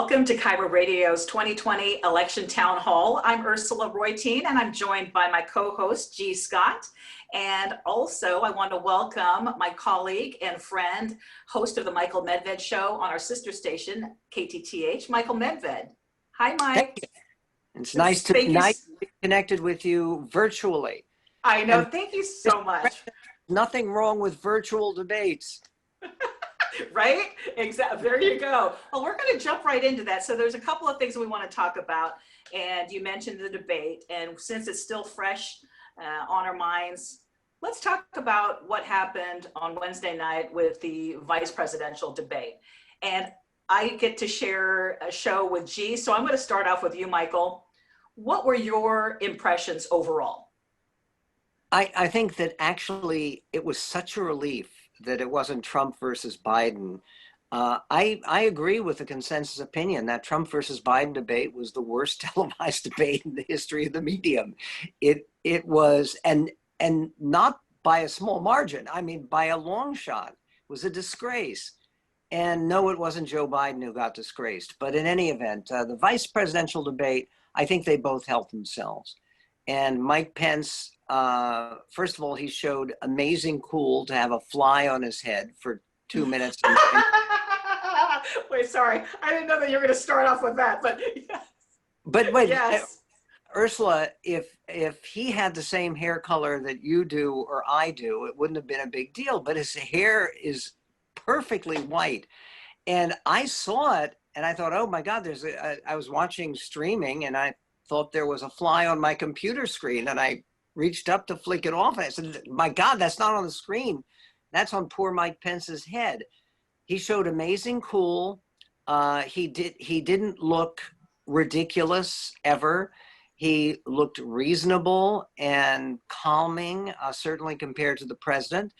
Welcome to KIRO Radio's 2020 Election Town Hall. I'm Ursula Reutin, and I'm joined by my co-host, G. Scott. And also, I want to welcome my colleague and friend, host of the Michael Medved Show on our sister station, KTTH, Michael Medved. Hi, Mike. It's nice to be connected with you virtually. I know. Thank you so much. Nothing wrong with virtual debates. Right? Exactly. There you go. Well, we're going to jump right into that. So there's a couple of things we want to talk about. And you mentioned the debate. And since it's still fresh on our minds, let's talk about what happened on Wednesday night with the vice presidential debate. And I get to share a show with G. So I'm going to start off with you, Michael. What were your impressions overall? I think that actually it was such a relief that it wasn't Trump versus Biden. I agree with the consensus opinion that Trump versus Biden debate was the worst televised debate in the history of the medium. It was, and not by a small margin. I mean, by a long shot. It was a disgrace. And no, it wasn't Joe Biden who got disgraced. But in any event, the vice presidential debate, I think they both helped themselves. And Mike Pence, first of all, he showed amazing cool to have a fly on his head for 2 minutes. Wait, sorry. I didn't know that you were going to start off with that, but yes. But wait, yes. Ursula, if he had the same hair color that you do or I do, it wouldn't have been a big deal. But his hair is perfectly white. And I saw it and I thought, oh my God, I was watching streaming and I thought there was a fly on my computer screen, and I reached up to flick it off and I said, my God, that's not on the screen. That's on poor Mike Pence's head. He showed amazing cool. He didn't look ridiculous ever. He looked reasonable and calming, certainly compared to the president.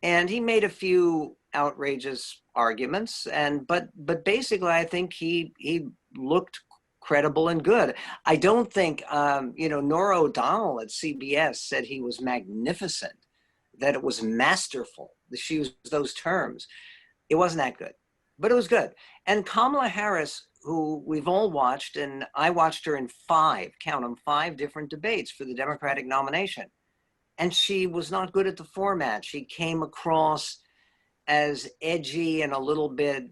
And he made a few outrageous arguments, but basically I think he looked credible and good. I don't think, Nora O'Donnell at CBS said he was magnificent, that it was masterful. She used those terms. It wasn't that good, but it was good. And Kamala Harris, who we've all watched, and I watched her in 5 different debates for the Democratic nomination. And she was not good at the format. She came across as edgy and a little bit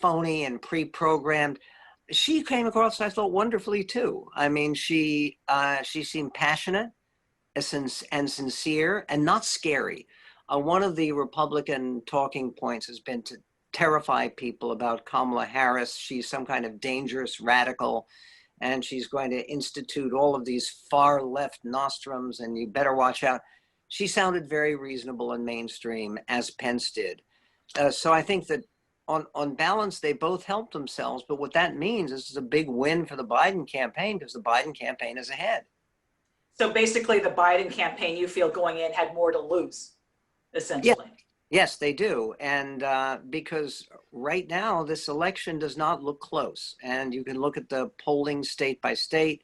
phony and pre-programmed. She came across, I thought, wonderfully too. I mean, she seemed passionate and sincere and not scary. One of the Republican talking points has been to terrify people about Kamala Harris. She's some kind of dangerous radical, and she's going to institute all of these far left nostrums, and you better watch out. She sounded very reasonable and mainstream, as Pence did. So I think that on balance, they both helped themselves. But what that means is it's a big win for the Biden campaign, because the Biden campaign is ahead. So basically the Biden campaign, you feel going in had more to lose, essentially. Yeah. Yes, they do. And because right now this election does not look close. And you can look at the polling state by state.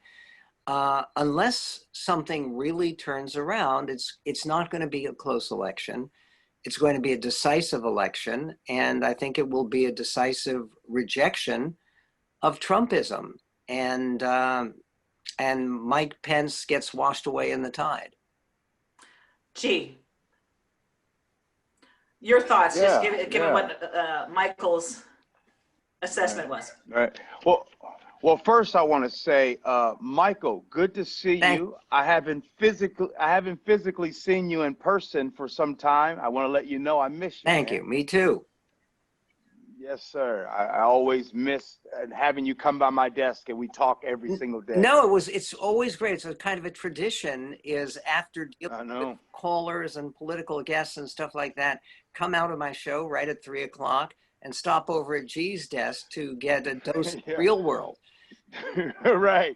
Unless something really turns around, it's not going to be a close election. It's going to be a decisive election, and I think it will be a decisive rejection of Trumpism, and Mike Pence gets washed away in the tide. Gee, your thoughts? Yeah, just given what Michael's assessment was. Right. Well, first I want to say, Michael, good to see you. I haven't physically seen you in person for some time. I want to let you know I miss you. Thank you. Me too. Yes, sir. I always miss having you come by my desk and we talk every single day. No, it's always great. It's a kind of a tradition is after dealing with callers and political guests and stuff like that, come out of my show right at 3 o'clock and stop over at G's desk to get a dose of real world. Right.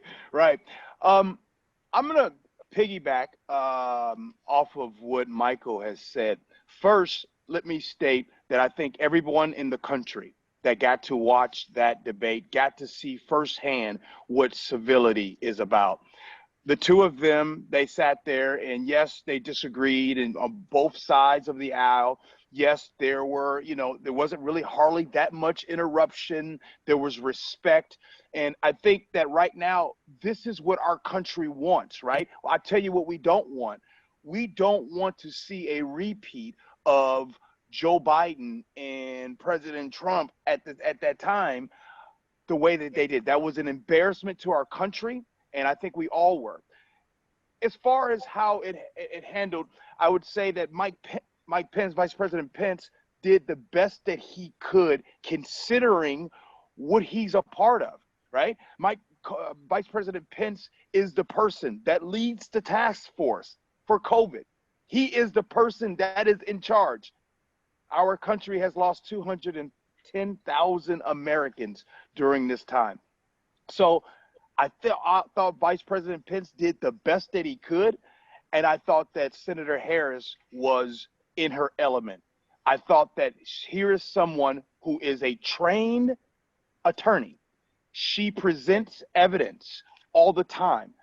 I'm going to piggyback off of what Michael has said. First, let me state that I think everyone in the country that got to watch that debate got to see firsthand what civility is about. The two of them, they sat there and yes, they disagreed and on both sides of the aisle, Yes, there were, there wasn't really hardly that much interruption. There was respect. And I think that right now, this is what our country wants, right? Well, I tell you what we don't want. We don't want to see a repeat of Joe Biden and President Trump at that time, the way that they did. That was an embarrassment to our country, and I think we all were. As far as how it handled, I would say that Mike Pence, Vice President Pence, did the best that he could considering what he's a part of, right? Vice President Pence is the person that leads the task force for COVID. He is the person that is in charge. Our country has lost 210,000 Americans during this time. So I thought Vice President Pence did the best that he could, and I thought that Senator Harris was in her element. I thought that here is someone who is a trained attorney. She presents evidence all the time.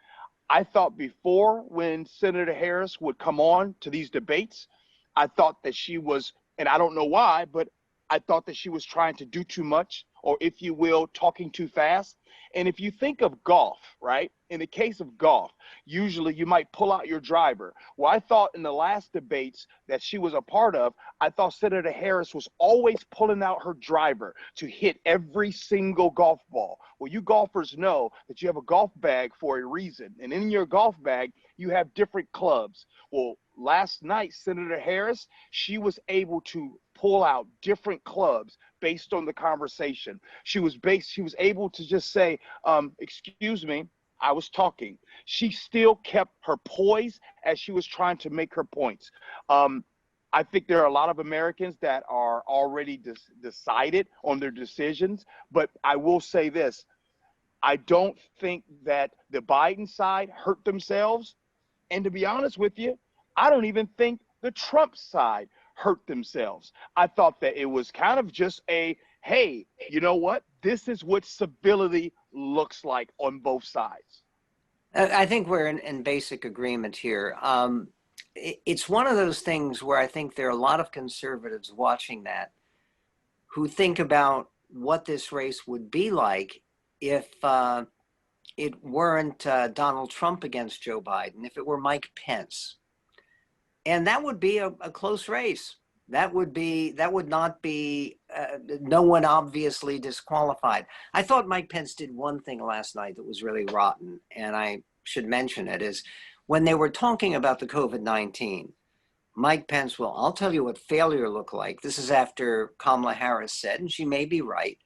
I thought before, when Senator Harris would come on to these debates, I thought that she was, and I don't know why, but I thought that she was trying to do too much, or if you will, talking too fast. And if you think of golf, right? In the case of golf, usually you might pull out your driver. Well, I thought in the last debates that she was a part of, I thought Senator Harris was always pulling out her driver to hit every single golf ball. Well, you golfers know that you have a golf bag for a reason. And in your golf bag, you have different clubs. Well, last night, Senator Harris, she was able to pull out different clubs based on the conversation. She was able to just say, excuse me, I was talking. She still kept her poise as she was trying to make her points. I think there are a lot of Americans that are already decided on their decisions, but I will say this. I don't think that the Biden side hurt themselves. And to be honest with you, I don't even think the Trump side hurt themselves. I thought that it was kind of just hey, you know what? This is what civility looks like on both sides. I think we're in basic agreement here. It's one of those things where I think there are a lot of conservatives watching that who think about what this race would be like if it weren't Donald Trump against Joe Biden, if it were Mike Pence. And that would be a close race. That would not be, no one obviously disqualified. I thought Mike Pence did one thing last night that was really rotten, and I should mention it, is when they were talking about the COVID-19, Mike Pence, well, I'll tell you what failure looked like. This is after Kamala Harris said, and she may be right,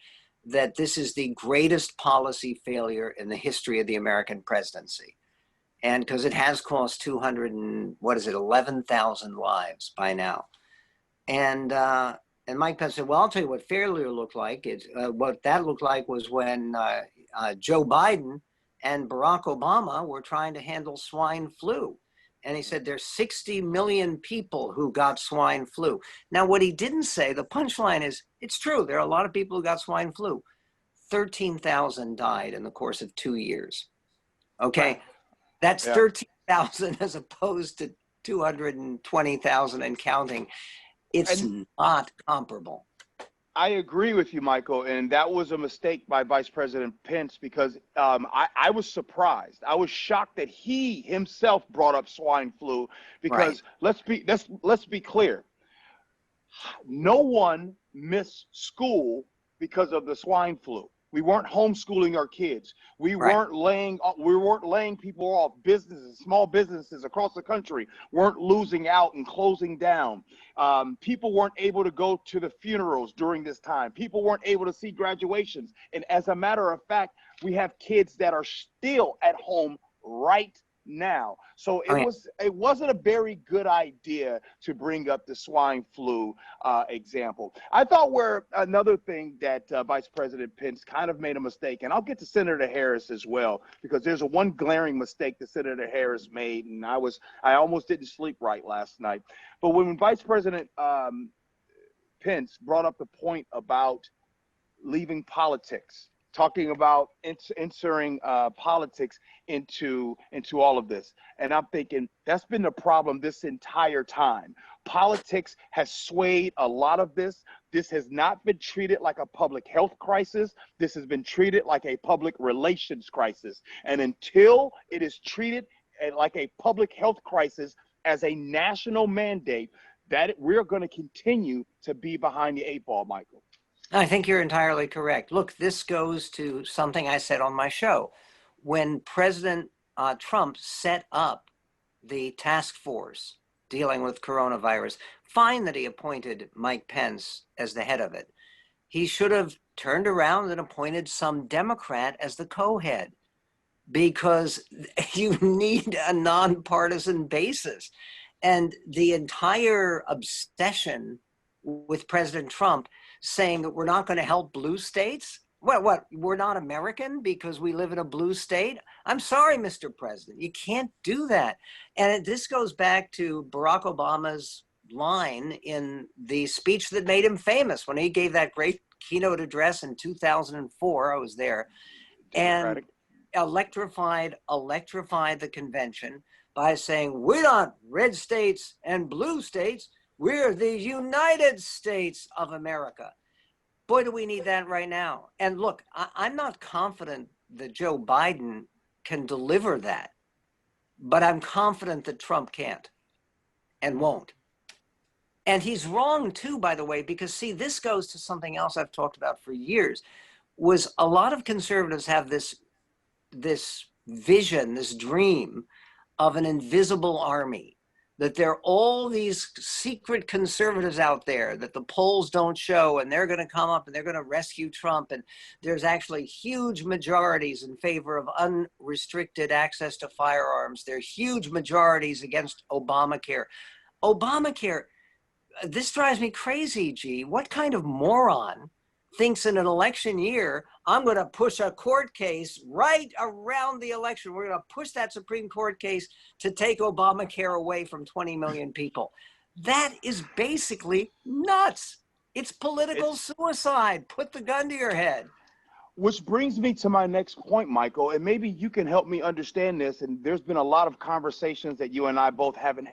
that this is the greatest policy failure in the history of the American presidency. And because it has cost 11,000 lives by now. And Mike Pence said, well, I'll tell you what failure looked like. What that looked like was when Joe Biden and Barack Obama were trying to handle swine flu. And he said there's 60 million people who got swine flu. Now, what he didn't say, the punchline is, it's true. There are a lot of people who got swine flu. 13,000 died in the course of 2 years. Okay. Right. That's 13,000 as opposed to 220,000 and counting. It's not comparable. I agree with you, Michael, and that was a mistake by Vice President Pence because I was surprised. I was shocked that he himself brought up swine flu because let's be clear. No one missed school because of the swine flu. We weren't homeschooling our kids. We weren't laying people off. Businesses, small businesses across the country weren't losing out and closing down. People weren't able to go to the funerals during this time. People weren't able to see graduations. And as a matter of fact, we have kids that are still at home right now. So it wasn't a very good idea to bring up the swine flu example. I thought another thing that Vice President Pence kind of made a mistake, and I'll get to Senator Harris as well, because there's one glaring mistake that Senator Harris made, and I almost didn't sleep right last night. But when Vice President Pence brought up the point about leaving politics, talking about inserting politics into all of this. And I'm thinking that's been the problem this entire time. Politics has swayed a lot of this. This has not been treated like a public health crisis. This has been treated like a public relations crisis. And until it is treated like a public health crisis as a national mandate, that we're going to continue to be behind the eight ball, Michael. I think you're entirely correct. Look, this goes to something I said on my show. When President Trump set up the task force dealing with coronavirus, fine that he appointed Mike Pence as the head of it. He should have turned around and appointed some Democrat as the co-head, because you need a nonpartisan basis. And the entire obsession with President Trump saying that we're not going to help blue states. What? We're not American because we live in a blue state? I'm sorry, Mr. President, you can't do that. And this goes back to Barack Obama's line in the speech that made him famous when he gave that great keynote address in 2004. I was there. And electrified the convention by saying, we're not red states and blue states, we're the United States of America. Boy, do we need that right now. And look, I'm not confident that Joe Biden can deliver that, but I'm confident that Trump can't and won't. And he's wrong too, by the way, because see, this goes to something else I've talked about for years, was a lot of conservatives have this vision, this dream of an invisible army, that there are all these secret conservatives out there that the polls don't show, and they're going to come up and they're going to rescue Trump. And there's actually huge majorities in favor of unrestricted access to firearms. There are huge majorities against Obamacare. Obamacare, this drives me crazy, G. What kind of moron thinks in an election year, I'm going to push a court case right around the election. We're going to push that Supreme Court case to take Obamacare away from 20 million people. That is basically nuts. It's political suicide. Put the gun to your head. Which brings me to my next point, Michael, and maybe you can help me understand this. And there's been a lot of conversations that you and I both haven't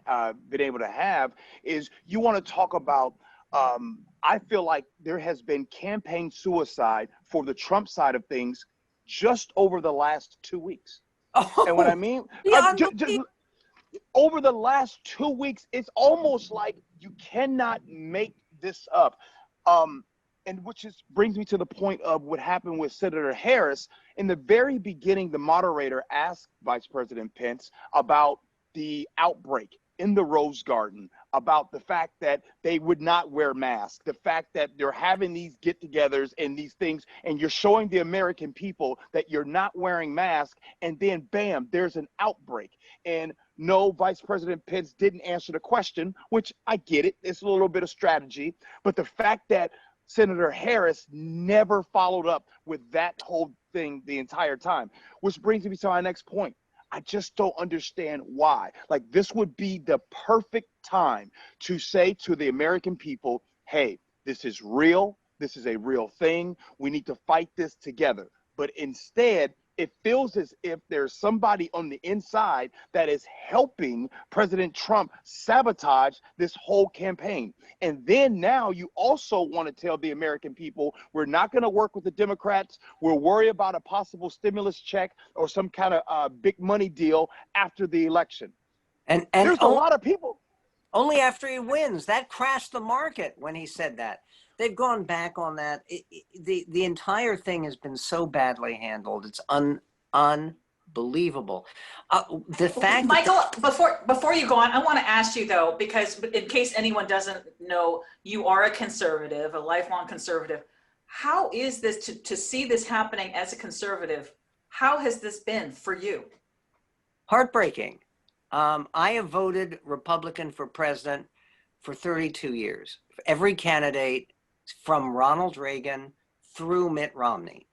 been able to have, is you want to talk about I feel like there has been campaign suicide for the Trump side of things just over the last 2 weeks. Oh, and what I mean, just over the last 2 weeks, it's almost like you cannot make this up. And which brings me to the point of what happened with Senator Harris. In the very beginning, the moderator asked Vice President Pence about the outbreak in the Rose Garden, about the fact that they would not wear masks, the fact that they're having these get-togethers and these things, and you're showing the American people that you're not wearing masks, and then bam, there's an outbreak. And no, Vice President Pence didn't answer the question, which I get it, it's a little bit of strategy, but the fact that Senator Harris never followed up with that whole thing the entire time, which brings me to my next point. I just don't understand why. Like, this would be the perfect time to say to the American people, hey, this is real. This is a real thing. We need to fight this together. But instead, it feels as if there's somebody on the inside that is helping President Trump sabotage this whole campaign. And then now you also want to tell the American people, we're not going to work with the Democrats. We'll worry about a possible stimulus check or some kind of big money deal after the election. And there's a lot of people. Only after he wins. That crashed the market when he said that. They've gone back on that. The entire thing has been so badly handled. It's unbelievable. The fact, Michael, before you go on, I want to ask you though, because in case anyone doesn't know, you are a conservative, a lifelong conservative. How is this to see this happening as a conservative? How has this been for you? Heartbreaking. I have voted Republican for president for 32 years. Every candidate from Ronald Reagan through Mitt Romney.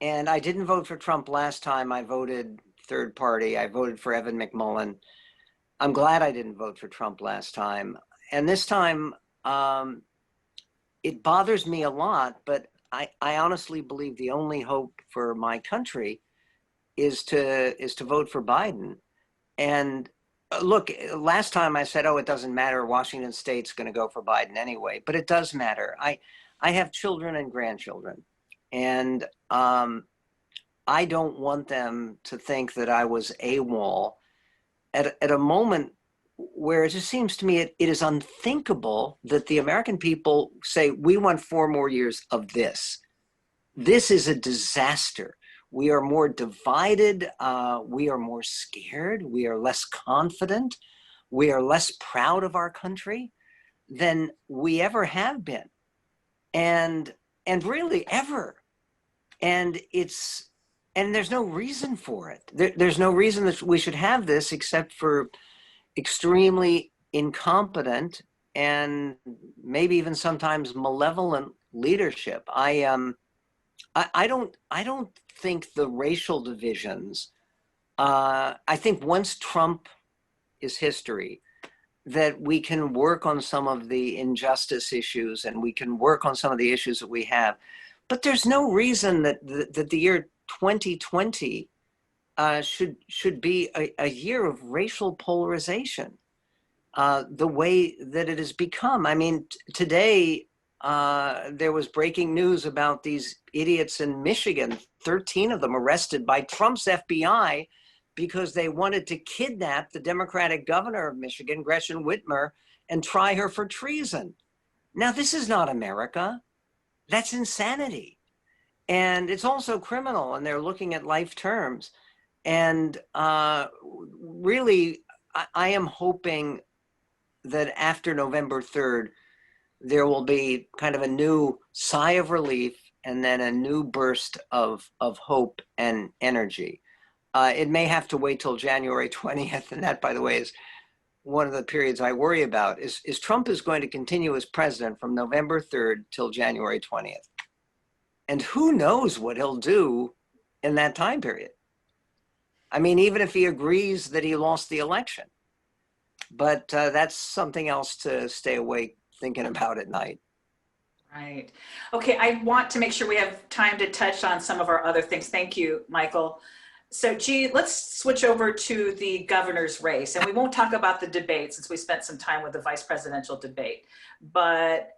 And I didn't vote for Trump last time. I voted third party. I voted for Evan McMullin. I'm glad I didn't vote for Trump last time. And this time, it bothers me a lot, but I honestly believe the only hope for my country is to vote for Biden. And Look, last time I said, oh, it doesn't matter. Washington State's going to go for Biden anyway, but it does matter. I have children and grandchildren, and I don't want them to think that I was AWOL at a moment where it just seems to me it is unthinkable that the American people say, we want 4 more years of this. This is a disaster. We are more divided. We are more scared. We are less confident. We are less proud of our country than we ever have been. And really ever. And there's no reason for it. There's no reason that we should have this except for extremely incompetent and maybe even sometimes malevolent leadership. I don't think the racial divisions, I think once Trump is history, that we can work on some of the injustice issues and we can work on some of the issues that we have. But there's no reason that the year 2020 should be a year of racial polarization, the way that it has become. I mean, today there was breaking news about these idiots in Michigan, 13 of them arrested by Trump's FBI because they wanted to kidnap the Democratic governor of Michigan, Gretchen Whitmer, and try her for treason. Now, this is not America. That's insanity. And it's also criminal, and they're looking at life terms. And really, I am hoping that after November 3rd, there will be kind of a new sigh of relief and then a new burst of hope and energy. It may have to wait till January 20th. And that, by the way, is one of the periods I worry about is Trump is going to continue as president from November 3rd till January 20th. And who knows what he'll do in that time period. I mean, even if he agrees that he lost the election, but that's something else to stay awake thinking about at night. Right. Okay, I want to make sure we have time to touch on some of our other things. Thank you, Michael. So, G, let's switch over to the governor's race. And we won't talk about the debate since we spent some time with the vice presidential debate. But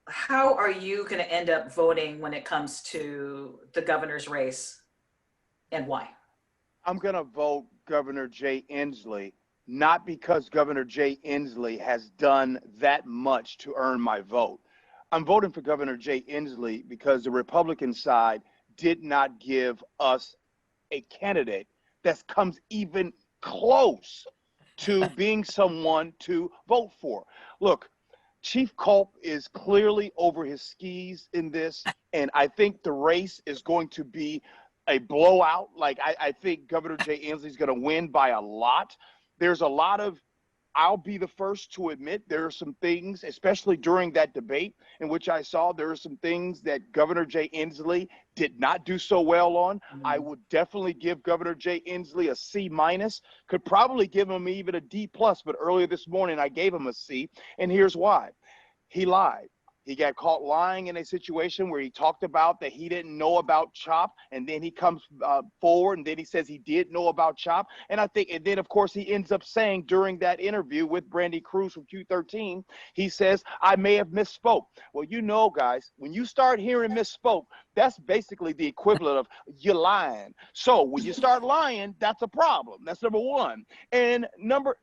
how are you going to end up voting when it comes to the governor's race, and why? I'm going to vote Governor Jay Inslee, not because Governor Jay Inslee has done that much to earn my vote. I'm voting for Governor Jay Inslee because the Republican side did not give us a candidate that comes even close to being someone to vote for. Look, Chief Culp is clearly over his skis in this, and I think the race is going to be a blowout. Like, I think Governor Jay Inslee is going to win by a lot. There's a lot of, I'll be the first to admit, there are some things, especially during that debate in which I saw, there are some things that Governor Jay Inslee did not do so well on. I would definitely give Governor Jay Inslee a C-, could probably give him even a D+, but earlier this morning I gave him a C, and here's why. He lied. He got caught lying in a situation where he talked about that he didn't know about CHOP, and then he comes forward and then he says he did know about CHOP. And I think, and then of course he ends up saying during that interview with Brandy Cruz from Q13, he says, I may have misspoke. Well, you know, guys, when you start hearing misspoke, that's basically the equivalent of you lying. So when you start lying, that's a problem. That's number one. And number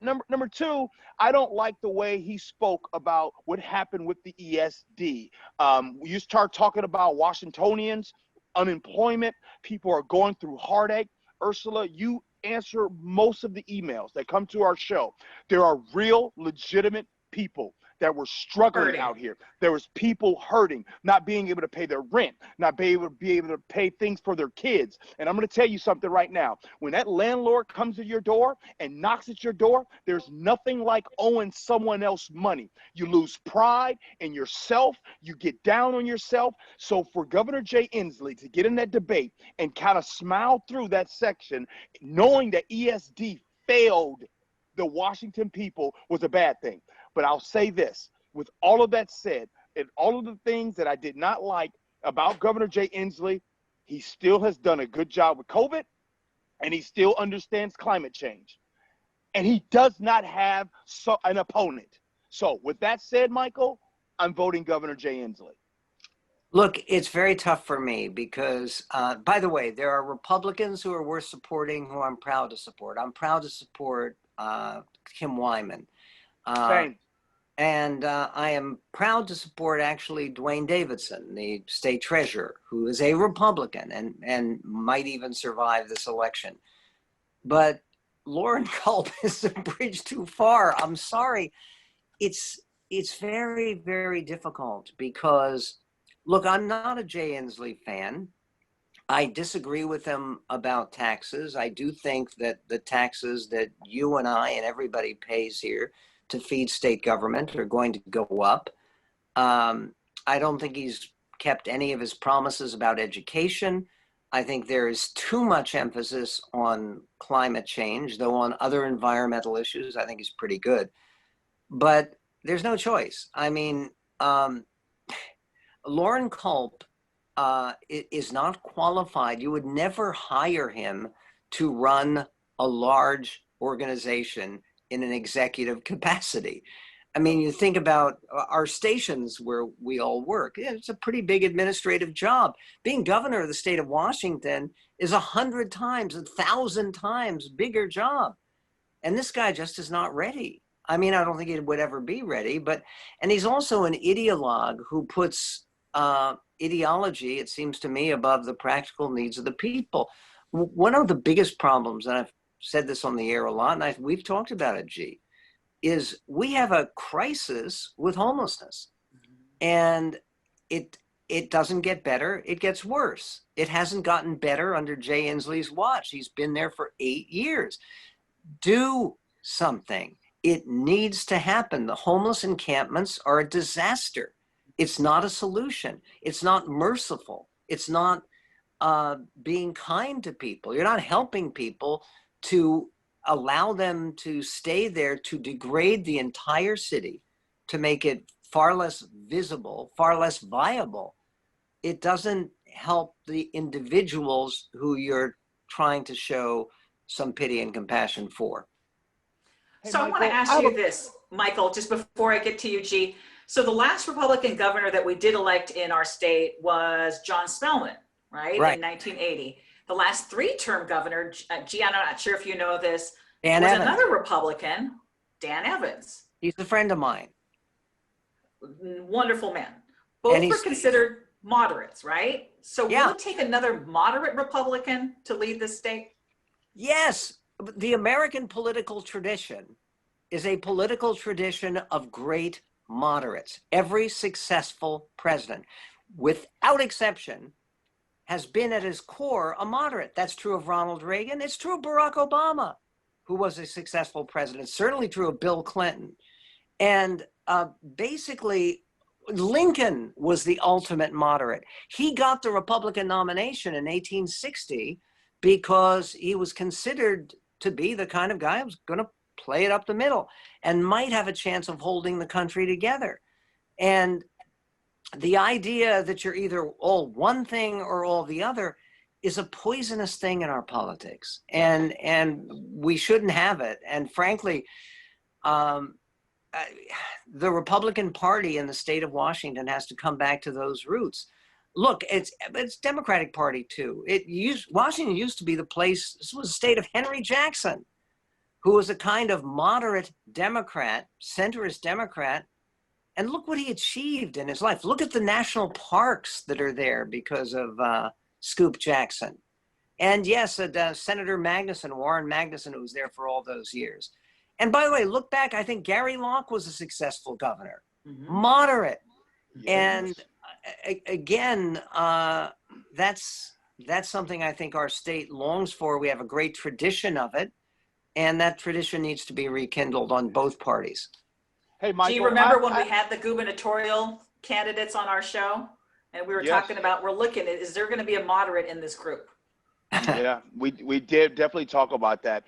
two, I don't like the way he spoke about what happened with the ESD. You start talking about Washingtonians, unemployment, people are going through heartache. Ursula, you answer most of the emails that come to our show. There are real, legitimate people that were struggling out here. There was people hurting, not being able to pay their rent, not being able to pay things for their kids. And I'm going to tell you something right now. When that landlord comes to your door and knocks at your door, there's nothing like owing someone else money. You lose pride in yourself. You get down on yourself. So for Governor Jay Inslee to get in that debate and kind of smile through that section, knowing that ESD failed the Washington people was a bad thing. But I'll say this, with all of that said, and all of the things that I did not like about Governor Jay Inslee, he still has done a good job with COVID, and he still understands climate change. and he does not have an opponent. So with that said, Michael, I'm voting Governor Jay Inslee. Look, it's very tough for me because, by the way, there are Republicans who are worth supporting who I'm proud to support. I'm proud to support Kim Wyman. Same. And I am proud to support actually Dwayne Davidson, the state treasurer, who is a Republican and might even survive this election. But Loren Culp is a bridge too far. I'm sorry. It's very, very difficult because, look, I'm not a Jay Inslee fan. I disagree with him about taxes. I do think that the taxes that you and I and everybody pays here to feed state government are going to go up. I don't think he's kept any of his promises about education. I think there is too much emphasis on climate change, though on other environmental issues, I think he's pretty good. But there's no choice. I mean, Loren Culp is not qualified. You would never hire him to run a large organization in an executive capacity. I mean, you think about our stations where we all work. Yeah, it's a pretty big administrative job. Being governor of the state of Washington is 100 times, 1,000 times bigger job. And this guy just is not ready. I mean, I don't think he would ever be ready, and he's also an ideologue who puts ideology, it seems to me, above the practical needs of the people. One of the biggest problems, and I've said this on the air a lot, and we've talked about it, G, is we have a crisis with homelessness. And it doesn't get better, it gets worse. It hasn't gotten better under Jay Inslee's watch. He's been there for 8 years. Do something. It needs to happen. The homeless encampments are a disaster. It's not a solution. It's not merciful. It's not being kind to people. You're not helping people to allow them to stay there, to degrade the entire city, to make it far less visible, far less viable. It doesn't help the individuals who you're trying to show some pity and compassion for. Hey, So I want to ask you this, Michael, just before I get to you, G. So the last Republican governor that we did elect in our state was John Spellman, right? In 1980. The last 3-term governor, G, I'm not sure if you know this, Dan was Evans. another Republican, Dan Evans. He's a friend of mine. Wonderful man. Both were considered moderates, right? So will it take another moderate Republican to lead the state? Yes. The American political tradition is a political tradition of great moderates. Every successful president, without exception, has been at his core a moderate. That's true of Ronald Reagan. It's true of Barack Obama, who was a successful president. Certainly true of Bill Clinton. And basically, Lincoln was the ultimate moderate. He got the Republican nomination in 1860 because he was considered to be the kind of guy who was going to play it up the middle and might have a chance of holding the country together. And the idea that you're either all one thing or all the other is a poisonous thing in our politics, and we shouldn't have it. And frankly, the Republican Party in the state of Washington has to come back to those roots. Look, it's Democratic Party too. Washington used to be the place. This was the state of Henry Jackson, who was a kind of moderate Democrat, centrist Democrat. And look what he achieved in his life. Look at the national parks that are there because of Scoop Jackson. And yes, Senator Magnuson, Warren Magnuson, who was there for all those years. And by the way, look back, I think Gary Locke was a successful governor, moderate. Yes. And again, that's something I think our state longs for. We have a great tradition of it, and that tradition needs to be rekindled on both parties. Hey, Michael, do you remember when we had the gubernatorial candidates on our show? And we were talking about, we're looking at, is there going to be a moderate in this group? Yeah, we did definitely talk about that.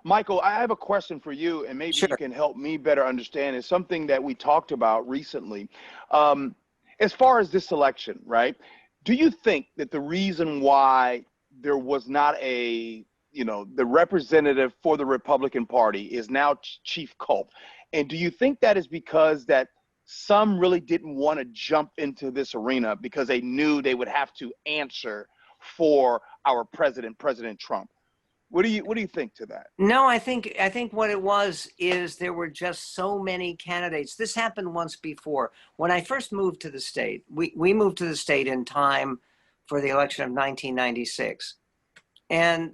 Michael, I have a question for you, and maybe you can help me better understand. It's something that we talked about recently. As far as this election, right? Do you think that the reason why there was not a the representative for the Republican Party is now Chief Culp. And do you think that is because that some really didn't want to jump into this arena because they knew they would have to answer for our president, President Trump? What do you think to that? No, I think what it was is there were just so many candidates. This happened once before. When I first moved to the state, we moved to the state in time for the election of 1996. And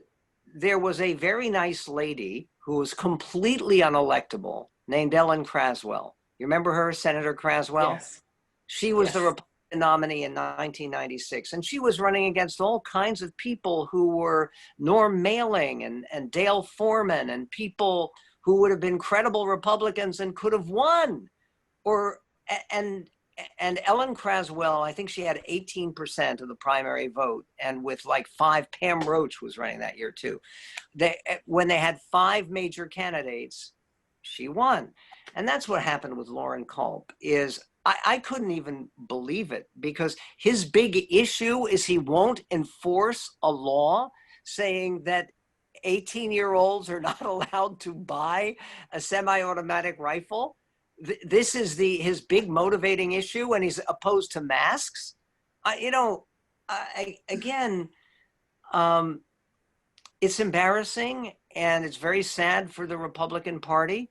there was a very nice lady who was completely unelectable named Ellen Craswell. You remember her, Senator Craswell? Yes. She was Yes. the Republican nominee in 1996, and she was running against all kinds of people who were Norm Mailing and Dale Foreman and people who would have been credible Republicans and could have won. And Ellen Craswell, I think she had 18% of the primary vote, and with like 5, Pam Roach was running that year too. When they had 5 major candidates, she won. And that's what happened with Loren Culp. Is I couldn't even believe it, because his big issue is he won't enforce a law saying that 18-year-olds are not allowed to buy a semi-automatic rifle. This is his big motivating issue, and he's opposed to masks. Again, it's embarrassing, and it's very sad for the Republican Party.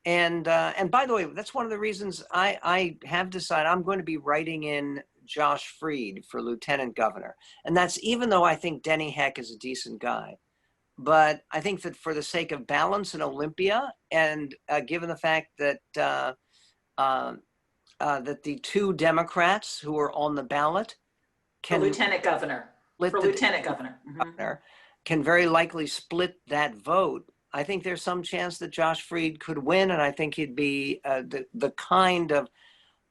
And by the way, that's one of the reasons I have decided I'm going to be writing in Josh Freed for lieutenant governor. And that's even though I think Denny Heck is a decent guy. But I think that for the sake of balance in Olympia, and given the fact that that the 2 Democrats who are on the ballot For lieutenant governor. Can very likely split that vote, I think there's some chance that Josh Freed could win, and I think he'd be the kind of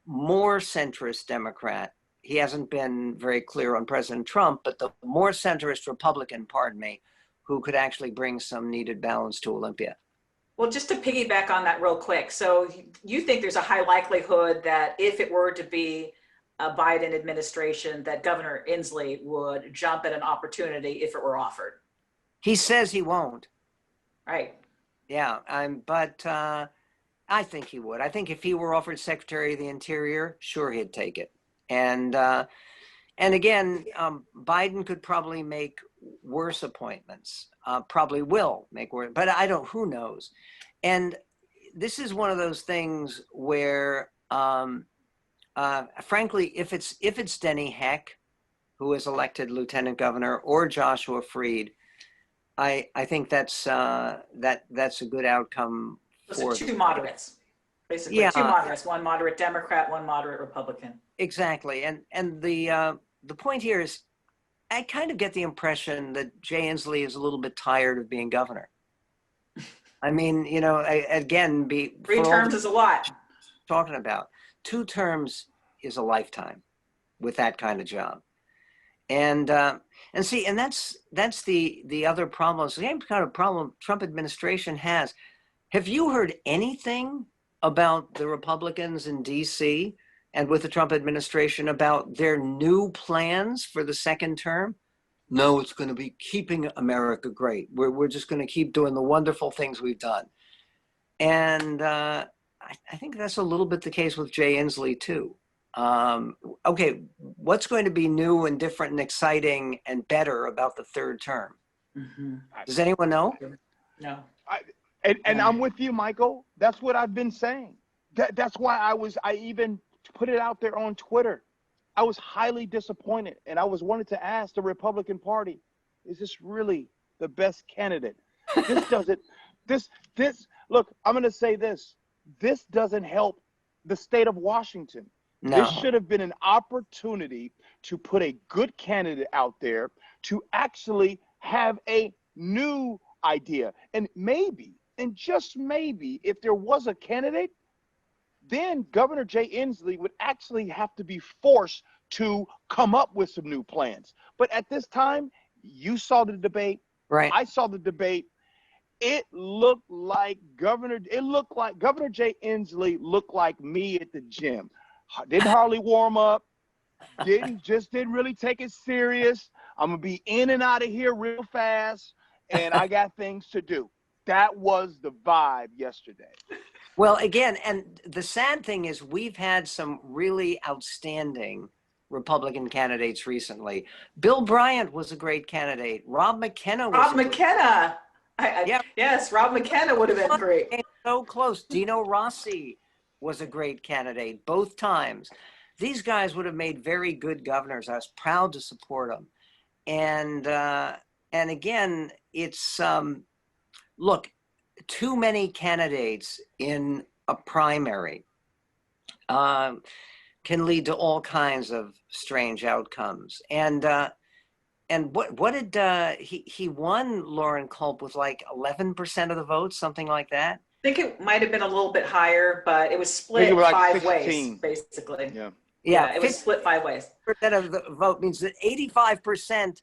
more centrist Democrat. He hasn't been very clear on President Trump, but the more centrist Republican, who could actually bring some needed balance to Olympia. Well, just to piggyback on that real quick. So you think there's a high likelihood that if it were to be a Biden administration, that Governor Inslee would jump at an opportunity if it were offered? He says he won't. Right. Yeah, but I think he would. I think if he were offered Secretary of the Interior, sure, he'd take it. And again, Biden could probably make worse appointments, probably will make worse, but who knows? And this is one of those things where, frankly, if it's Denny Heck, who is elected lieutenant governor, or Joshua Freed, I think that's a good outcome. Those are 2 moderates, basically. Yeah. 2 moderates, 1 moderate Democrat, 1 moderate Republican. Exactly, and the point here is, I kind of get the impression that Jay Inslee is a little bit tired of being governor. I mean, 3 terms is a lot. Talking about 2 terms is a lifetime with that kind of job. And see, and that's the other problem. It's the same kind of problem Trump administration has. Have you heard anything about the Republicans in DC and with the Trump administration about their new plans for the 2nd term? No, it's going to be keeping America great. We're just going to keep doing the wonderful things we've done. And I think that's a little bit the case with Jay Inslee too. Okay, what's going to be new and different and exciting and better about the 3rd term? Mm-hmm. Does anyone know? No. And I'm with you, Michael. That's what I've been saying. That's why I even put it out there on Twitter. I was highly disappointed, and I wanted to ask the Republican Party, is this really the best candidate? Look, I'm going to say this. This doesn't help the state of Washington. No. This should have been an opportunity to put a good candidate out there to actually have a new idea. And maybe, and just maybe, if there was a candidate, then Governor Jay Inslee would actually have to be forced to come up with some new plans. But at this time, you saw the debate. Right. I saw the debate. It looked like Governor Jay Inslee looked like me at the gym. Didn't hardly warm up. Didn't really take it serious. I'm gonna be in and out of here real fast. and I got things to do. That was the vibe yesterday. Well, again, and the sad thing is we've had some really outstanding Republican candidates recently. Bill Bryant was a great candidate. Rob McKenna was Rob McKenna. Yeah. Yes, Rob McKenna would have been great. So close. Dino Rossi was a great candidate both times. These guys would have made very good governors. I was proud to support them. And again, it's look, too many candidates in a primary can lead to all kinds of strange outcomes. And what did he won, Loren Culp, with like 11% of the votes, something like that? I think it might have been a little bit higher, but it was I think split it was like 5 16. ways, basically. Yeah. Yeah, it was split 5 ways. 50% of the vote means that 85%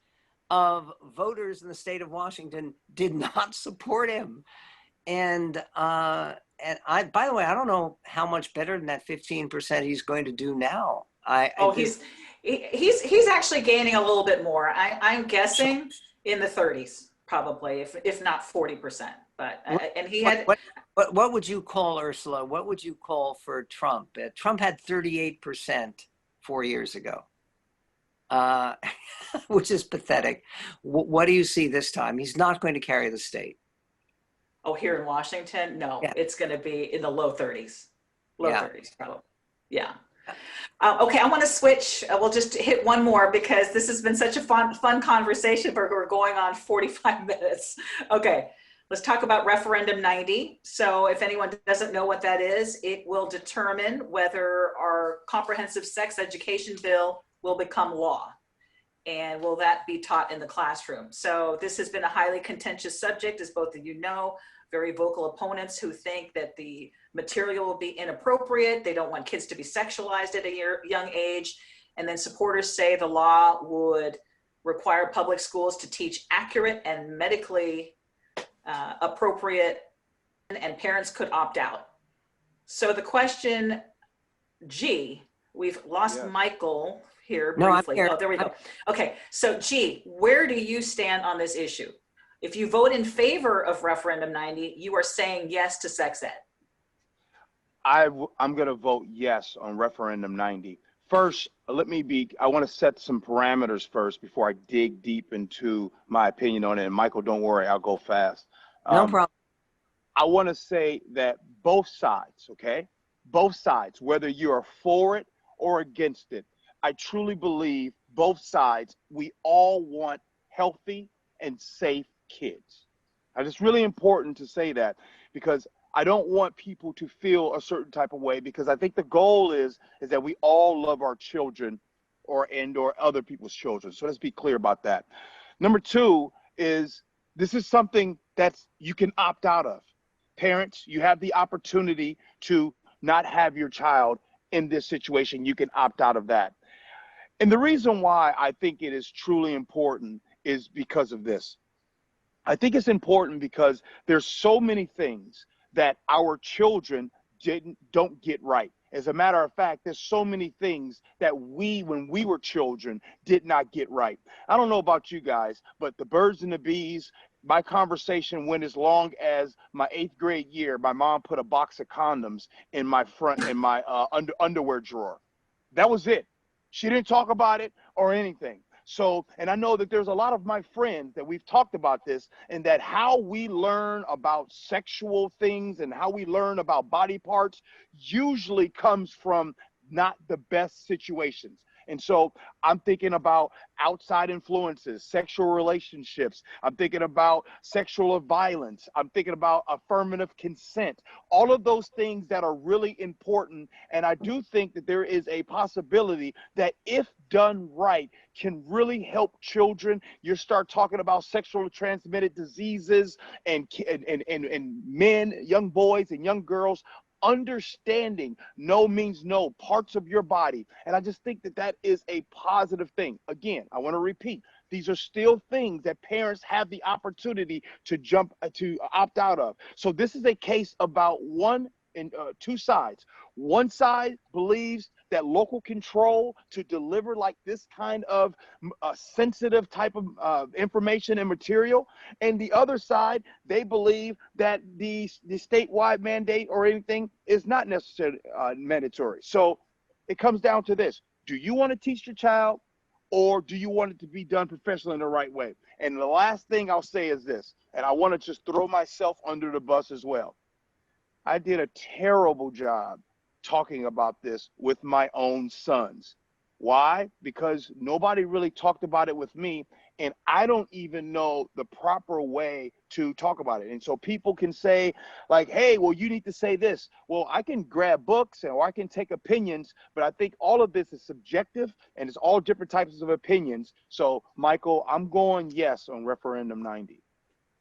of voters in the state of Washington did not support him. And I, by the way, I don't know how much better than that 15% he's going to do now. He's actually gaining a little bit more. I'm guessing in the 30s, probably, if not 40%. But and he had. What would you call, Ursula? What would you call for Trump? Trump had 38% 4 years ago, which is pathetic. What do you see this time? He's not going to carry the state. Oh, here in Washington? No, yeah. It's going to be in the low 30s. Low 30s, probably. Yeah. Okay, I want to switch. We'll just hit one more because this has been such a fun conversation, but we're going on 45 minutes. Okay, let's talk about Referendum 90. So if anyone doesn't know what that is, it will determine whether our comprehensive sex education bill will become law. And will that be taught in the classroom? So this has been a highly contentious subject, as both of you know. Very vocal opponents who think that the material will be inappropriate. They don't want kids to be sexualized at a young age. And then supporters say the law would require public schools to teach accurate and medically appropriate, and parents could opt out. So the question, G, we've lost Michael here briefly. No, oh, there we go. Okay, so G, where do you stand on this issue? If you vote in favor of Referendum 90, you are saying yes to sex ed. I'm going to vote yes on Referendum 90. First, I want to set some parameters first before I dig deep into my opinion on it. And Michael, don't worry, I'll go fast. No problem. I want to say that both sides, okay? Both sides, whether you are for it or against it, I truly believe both sides, we all want healthy and safe kids. It's really important to say that because I don't want people to feel a certain type of way, because I think the goal is that we all love our children or other people's children. So let's be clear about that. Number two is this is something that's you can opt out of. Parents, you have the opportunity to not have your child in this situation. You can opt out of that. And the reason why I think it is truly important is because of this. I think it's important because there's so many things that our children don't get right. As a matter of fact, there's so many things that when we were children, did not get right. I don't know about you guys, but the birds and the bees, my conversation went as long as my 8th grade year. My mom put a box of condoms in my underwear drawer. That was it. She didn't talk about it or anything. So, and I know that there's a lot of my friends that we've talked about this, and that how we learn about sexual things and how we learn about body parts usually comes from not the best situations. And so I'm thinking about outside influences, sexual relationships. I'm thinking about sexual violence. I'm thinking about affirmative consent, all of those things that are really important. And I do think that there is a possibility that if done right can really help children. You start talking about sexually transmitted diseases and men, young boys and young girls understanding no means no, parts of your body. And I just think that that is a positive thing. Again, I want to repeat, these are still things that parents have the opportunity to opt out of. So this is a case about two sides. One side believes that local control to deliver like this kind of sensitive type of information and material, and the other side, they believe that the statewide mandate or anything is not necessarily mandatory. So it comes down to this: do you want to teach your child, or do you want it to be done professionally in the right way? And the last thing I'll say is this, and I want to just throw myself under the bus as well. I did a terrible job talking about this with my own sons. Why? Because nobody really talked about it with me, and I don't even know the proper way to talk about it. And so people can say like, hey, well, you need to say this. Well, I can grab books or I can take opinions, but I think all of this is subjective and it's all different types of opinions. So Michael, I'm going yes on referendum 90.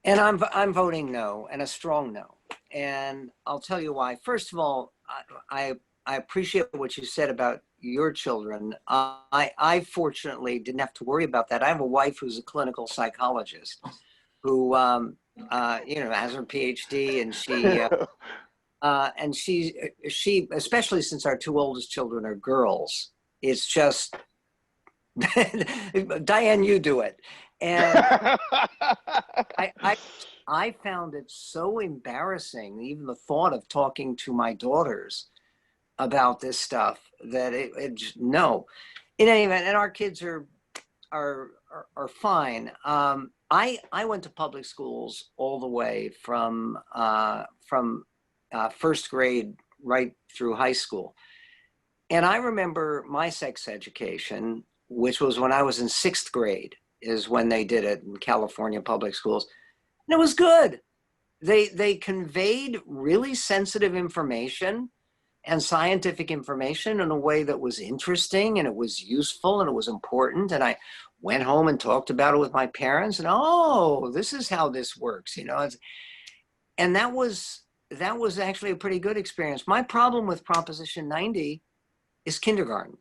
And I'm voting no, and a strong no. And I'll tell you why. First of all, I appreciate what you said about your children. I fortunately didn't have to worry about that. I have a wife who's a clinical psychologist who, has her PhD, and she, especially since our two oldest children are girls, it's just, Diane, you do it. And I found it so embarrassing, even the thought of talking to my daughters about this stuff, that it just, no. In any event, and our kids are fine. I went to public schools all the way from first grade right through high school, and I remember my sex education, which was when I was in sixth grade, is when they did it in California public schools. And it was good. They conveyed really sensitive information and scientific information in a way that was interesting, and it was useful, and it was important. And I went home and talked about it with my parents, and oh, this is how this works, and that was actually a pretty good experience. My problem with Proposition 90 is kindergarten.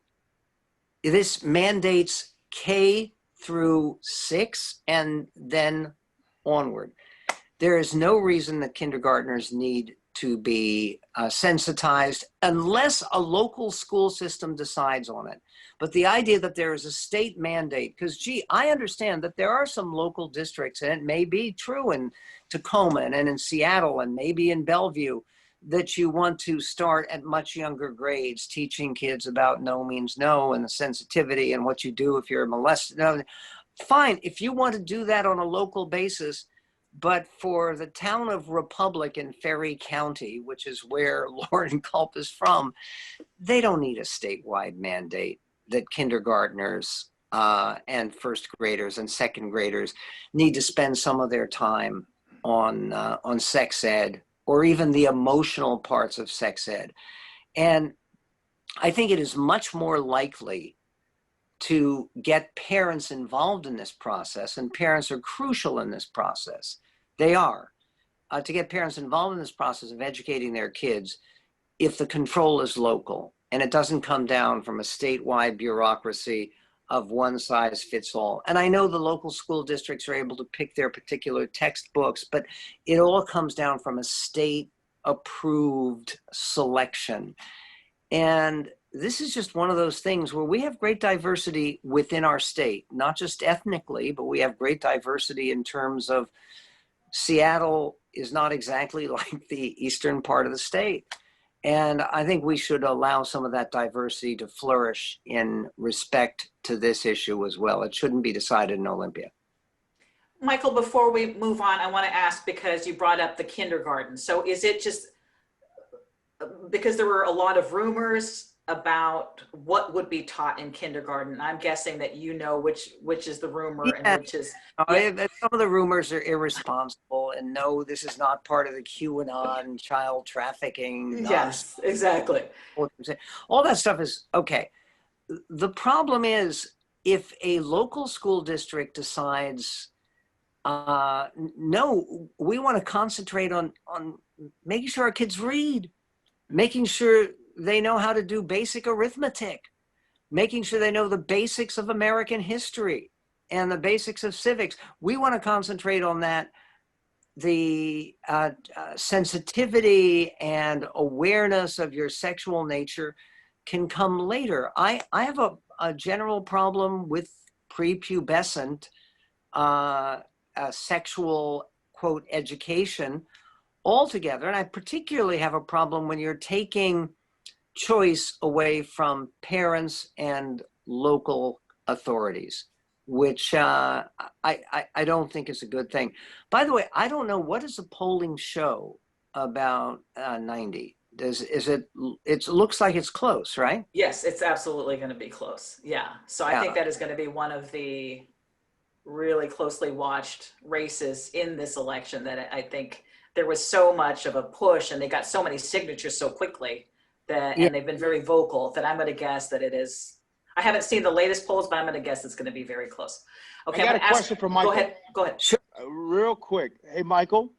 This mandates K through 6 and then onward. There is no reason that kindergartners need to be sensitized unless a local school system decides on it. But the idea that there is a state mandate, because I understand that there are some local districts, and it may be true in Tacoma and in Seattle and maybe in Bellevue, that you want to start at much younger grades, teaching kids about no means no and the sensitivity and what you do if you're molested. No, fine, if you want to do that on a local basis, but for the town of Republic in Ferry County, which is where Loren Culp is from, they don't need a statewide mandate that kindergartners and first graders and second graders need to spend some of their time on sex ed, or even the emotional parts of sex ed. And I think it is much more likely to get parents involved in this process, and parents are crucial in this process. They are. To get parents involved in this process of educating their kids, if the control is local and it doesn't come down from a statewide bureaucracy of one size fits all. And I know the local school districts are able to pick their particular textbooks, but it all comes down from a state approved selection. And this is just one of those things where we have great diversity within our state, not just ethnically, but we have great diversity in terms of Seattle is not exactly like the eastern part of the state. And I think we should allow some of that diversity to flourish in respect to this issue as well. It shouldn't be decided in Olympia. Michael, before we move on, I want to ask, because you brought up the kindergarten. So is it just because there were a lot of rumors about what would be taught in kindergarten? I'm guessing that which is the rumor and which is. Some of the rumors are irresponsible, and no, this is not part of the QAnon child trafficking. Yes, exactly. All that stuff is okay. The problem is if a local school district decides, no, we want to concentrate on making sure our kids read, making sure they know how to do basic arithmetic, making sure they know the basics of American history and the basics of civics. We want to concentrate on that. the sensitivity and awareness of your sexual nature can come later. I have a general problem with prepubescent sexual, quote, education altogether. And I particularly have a problem when you're taking choice away from parents and local authorities, which I don't think is a good thing. By the way, I don't know, what does the polling show about 90? It looks like it's close, right? Yes, it's absolutely going to be close. Yeah. So I think that is going to be one of the really closely watched races in this election, that I think there was so much of a push and they got so many signatures so quickly that, and they've been very vocal, that I'm going to guess that it is. I haven't seen the latest polls, but I'm going to guess it's going to be very close. Okay. I got a question for Michael. Go ahead. Sure. Real quick. Hey, Michael,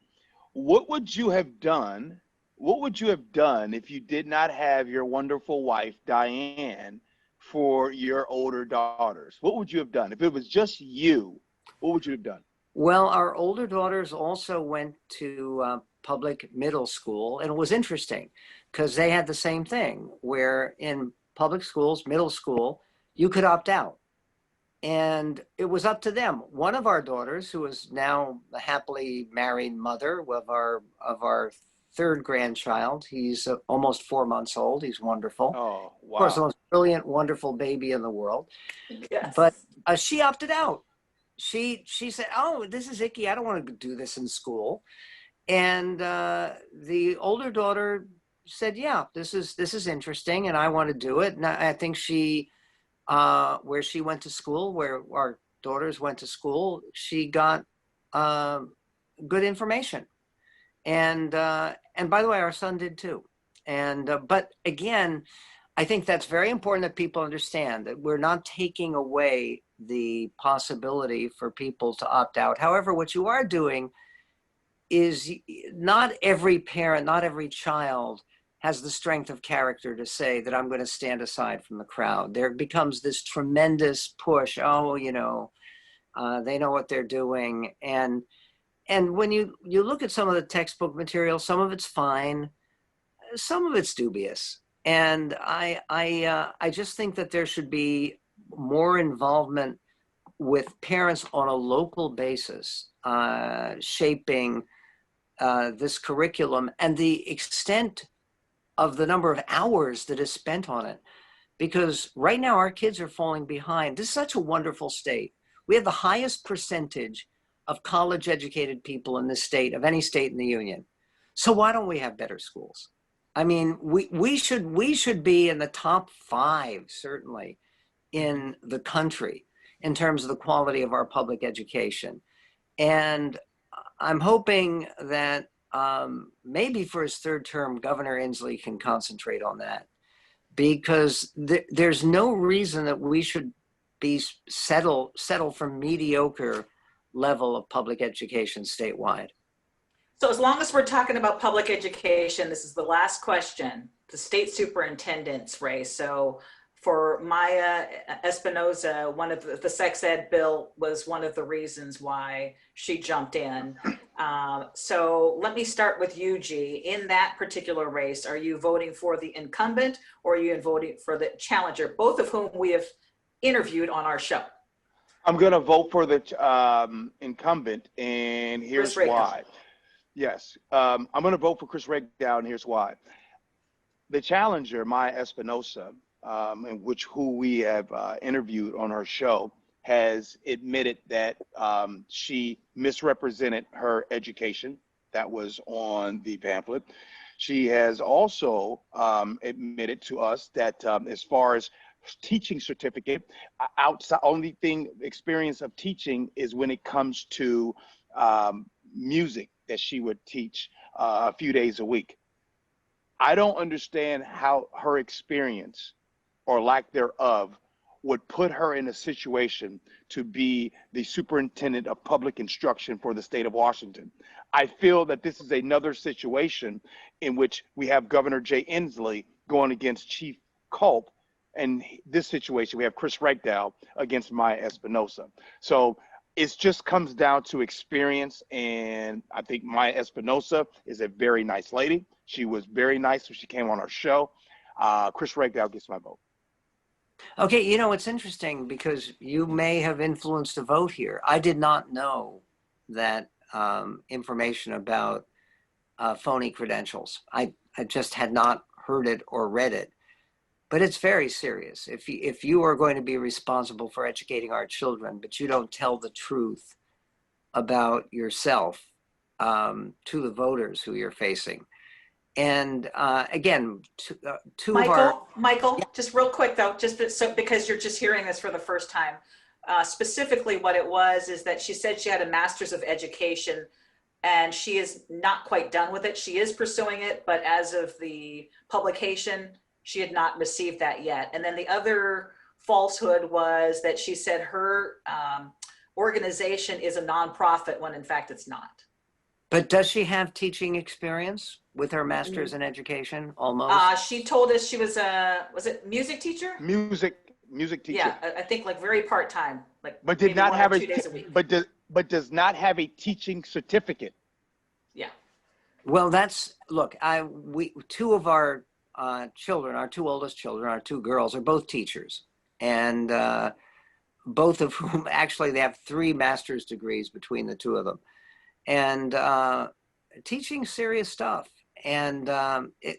what would you have done? What would you have done if you did not have your wonderful wife, Diane, for your older daughters? What would you have done? If it was just you, what would you have done? Well, our older daughters also went to public middle school, and it was interesting because they had the same thing, where in public schools, middle school, you could opt out. And it was up to them. One of our daughters, who is now a happily married mother of our third grandchild, he's almost 4 months old. He's wonderful. Oh, wow. Of course, the most brilliant, wonderful baby in the world. Yes. But she opted out. She said, "Oh, this is icky. I don't want to do this in school." And the older daughter said, "Yeah, this is interesting, and I want to do it." And I think she, where she went to school, where our daughters went to school, she got good information. And by the way, our son did too. And but again, I think that's very important that people understand that we're not taking away the possibility for people to opt out. However, what you are doing is, not every parent, not every child has the strength of character to say that I'm going to stand aside from the crowd. There becomes this tremendous push. Oh, they know what they're doing. And when you look at some of the textbook material, some of it's fine, some of it's dubious. And I just think that there should be more involvement with parents on a local basis, shaping this curriculum and the extent of the number of hours that is spent on it. Because right now our kids are falling behind. This is such a wonderful state. We have the highest percentage of college educated people in this state, of any state in the union. So why don't we have better schools? I mean, we should be in the top 5, certainly, in the country in terms of the quality of our public education. And I'm hoping that maybe for his third term, Governor Inslee can concentrate on that, because there's no reason that we should be settle for mediocre level of public education statewide. So as long as we're talking about public education, this is the last question, the state superintendent's race. So for Maya Espinoza, one of the sex ed bill was one of the reasons why she jumped in. So let me start with you, G. In that particular race, are you voting for the incumbent or are you voting for the challenger, both of whom we have interviewed on our show? I'm going to vote for the incumbent, and here's why. Yes, I'm going to vote for Chris Regdow, and here's why. The challenger, Maya Espinoza, who we have interviewed on our show, has admitted that she misrepresented her education. That was on the pamphlet. She has also admitted to us that as far as teaching certificate, only experience of teaching is when it comes to music that she would teach a few days a week. I don't understand how her experience or lack thereof would put her in a situation to be the superintendent of public instruction for the state of Washington. I feel that this is another situation in which we have Governor Jay Inslee going against Chief Culp, and this situation we have Chris Regdow against Maya Espinoza. So it just comes down to experience. And I think Maya Espinosa is a very nice lady. She was very nice when she came on our show. Chris Regdale gets my vote. Okay, you know, it's interesting because you may have influenced a vote here. I did not know that information about phony credentials. I just had not heard it or read it. But it's very serious. If you are going to be responsible for educating our children, but you don't tell the truth about yourself to the voters who you're facing. And again, two of our— Michael, just real quick though, because you're just hearing this for the first time. Specifically what it was is that she said she had a master's of education and she is not quite done with it. She is pursuing it, but as of the publication, she had not received that yet. And then the other falsehood was that she said her organization is a nonprofit when in fact it's not. But does she have teaching experience with her master's in education? Almost. She told us she was it music teacher? Music teacher. Yeah, I think like very part-time, like but did not have 2 days a week. But does not have a teaching certificate. Yeah. Well, look, two of our children, our two oldest children, our two girls, are both teachers, and both of whom actually they have 3 master's degrees between the two of them, and teaching serious stuff. And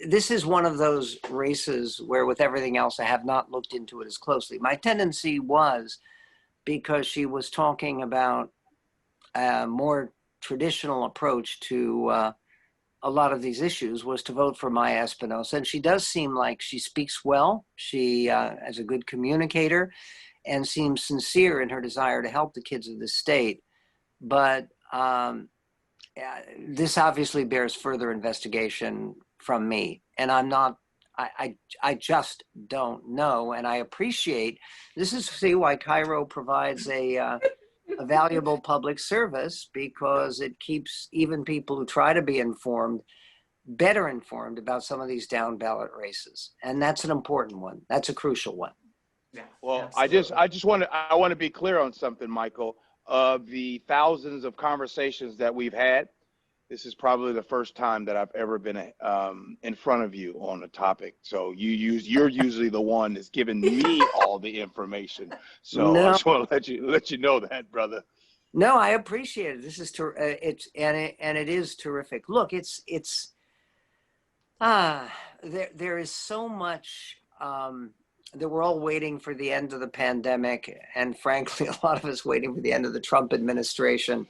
this is one of those races where, with everything else, I have not looked into it as closely. My tendency was, because she was talking about a more traditional approach to a lot of these issues, was to vote for Maya Espinosa. And she does seem like she speaks well. She is a good communicator and seems sincere in her desire to help the kids of the state. But this obviously bears further investigation from me. And I just don't know. And I appreciate, this is see why KIRO provides a valuable public service, because it keeps even people who try to be informed better informed about some of these down ballot races. And that's an important one. That's a crucial one. Yeah. Well, Absolutely. I want to be clear on something, Michael. Of the thousands of conversations that we've had, this is probably the first time that I've ever been in front of you on a topic. So you're usually the one that's giving me all the information. So No. I just want to let you know that, brother. No, I appreciate it. This is it is terrific. Look, there is so much that we're all waiting for the end of the pandemic, and frankly, a lot of us waiting for the end of the Trump administration.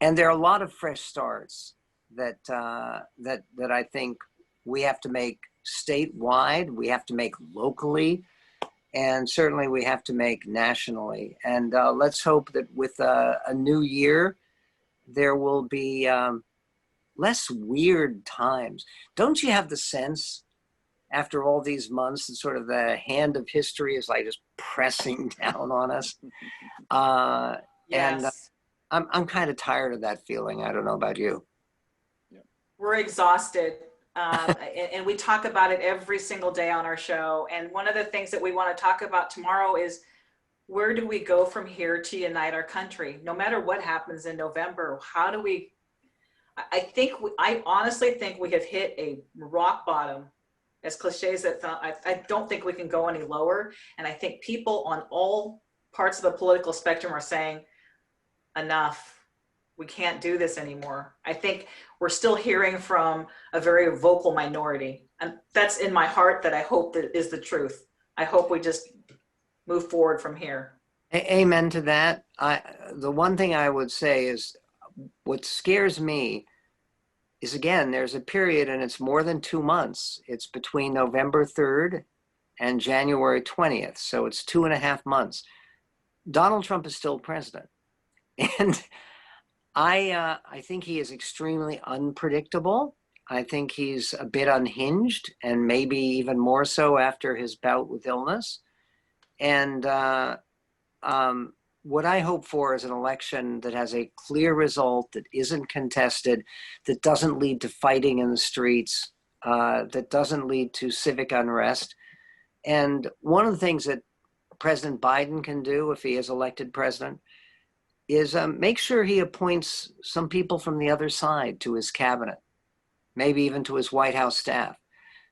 And there are a lot of fresh starts that I think we have to make statewide, we have to make locally, and certainly we have to make nationally. And let's hope that with a new year, there will be less weird times. Don't you have the sense, after all these months, that sort of the hand of history is like just pressing down on us? Yes. And I'm kind of tired of that feeling. I don't know about you. We're exhausted. And we talk about it every single day on our show. And one of the things that we want to talk about tomorrow is, where do we go from here to unite our country? No matter what happens in November, how do we, I honestly think we have hit a rock bottom. As cliche as that, I don't think we can go any lower. And I think people on all parts of the political spectrum are saying, enough. We can't do this anymore. I think we're still hearing from a very vocal minority. And that's in my heart, that I hope that is the truth. I hope we just move forward from here. Amen to that. The one thing I would say is, what scares me is, again, there's a period, and it's more than 2 months. It's between November 3rd and January 20th. So it's 2.5 months. Donald Trump is still president. And I think he is extremely unpredictable. I think he's a bit unhinged, and maybe even more so after his bout with illness. And what I hope for is an election that has a clear result, that isn't contested, that doesn't lead to fighting in the streets, that doesn't lead to civic unrest. And one of the things that President Biden can do, if he is elected president, is make sure he appoints some people from the other side to his cabinet, maybe even to his White House staff,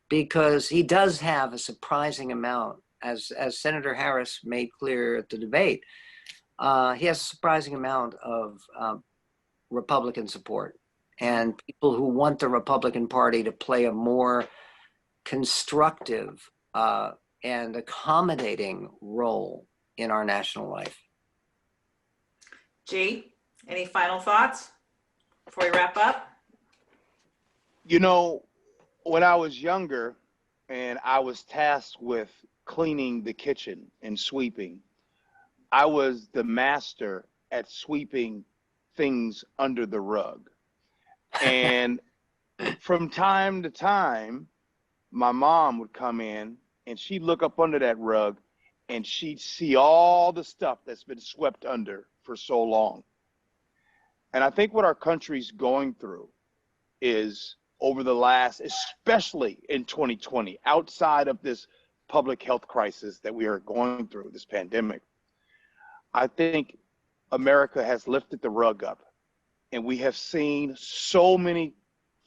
because he does have a surprising amount, as Senator Harris made clear at the debate, he has a surprising amount of Republican support and people who want the Republican Party to play a more constructive and accommodating role in our national life. G, any final thoughts before we wrap up? You know, when I was younger and I was tasked with cleaning the kitchen and sweeping, I was the master at sweeping things under the rug. And from time to time, my mom would come in and she'd look up under that rug and she'd see all the stuff that's been swept under for so long. And I think what our country's going through is, over the last, especially in 2020, outside of this public health crisis that we are going through, this pandemic, I think America has lifted the rug up, and we have seen so many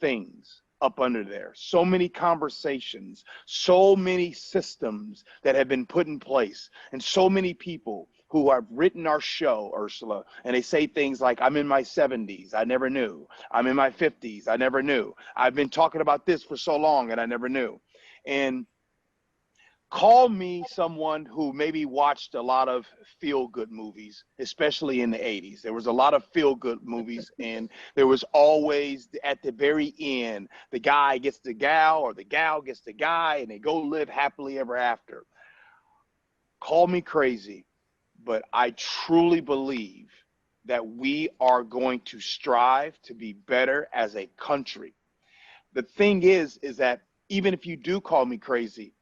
things up under there, so many conversations, so many systems that have been put in place, and so many people who have written our show, Ursula, and they say things like, I'm in my 70s, I never knew. I'm in my 50s, I never knew. I've been talking about this for so long and I never knew. And call me someone who maybe watched a lot of feel-good movies, especially in the 80s. There was a lot of feel-good movies, and there was always, at the very end, the guy gets the gal or the gal gets the guy, and they go live happily ever after. Call me crazy, but I truly believe that we are going to strive to be better as a country. The thing is that even if you do call me crazy,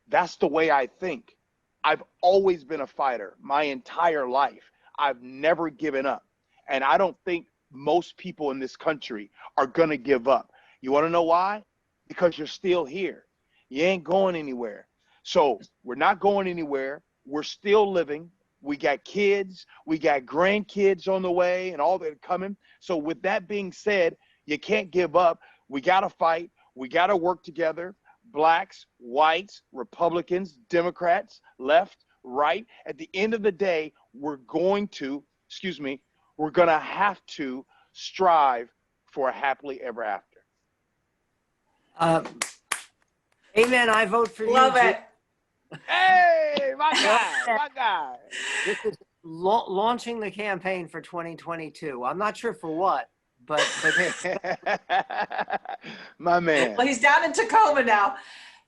that's the way I think. I've always been a fighter my entire life. I've never given up. And I don't think most people in this country are gonna give up. You wanna know why? Because you're still here. You ain't going anywhere. So we're not going anywhere. We're still living. We got kids, we got grandkids on the way and all that coming. So with that being said, you can't give up. We gotta fight, we gotta work together. Blacks, whites, Republicans, Democrats, left, right. At the end of the day, we're gonna have to strive for a happily ever after. Amen, I vote for you. Love it. Hey, my guy, my guy. This is launching the campaign for 2022. I'm not sure for what, but my man. Well, he's down in Tacoma now.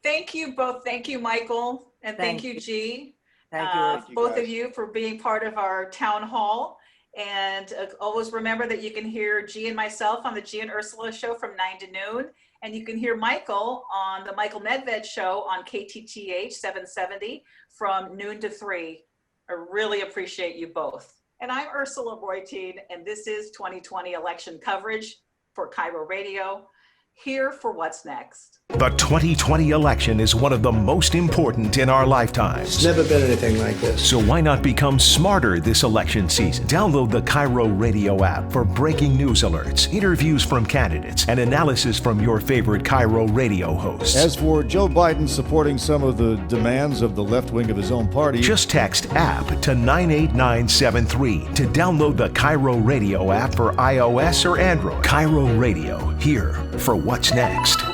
Thank you both. Thank you, Michael. And thank you, G. Thank you. Both of you for being part of our town hall. And always remember that you can hear G and myself on the G and Ursula show from 9 to noon. And you can hear Michael on the Michael Medved show on KTTH 770 from noon to 3. I really appreciate you both. And I'm Ursula Reutin, and this is 2020 election coverage for KIRO Radio, here for what's next. The 2020 election is one of the most important in our lifetimes. It's never been anything like this. So why not become smarter this election season? Download the KIRO Radio app for breaking news alerts, interviews from candidates, and analysis from your favorite KIRO Radio hosts. As for Joe Biden supporting some of the demands of the left wing of his own party, just text APP to 98973 to download the KIRO Radio app for iOS or Android. KIRO Radio, here for what's next.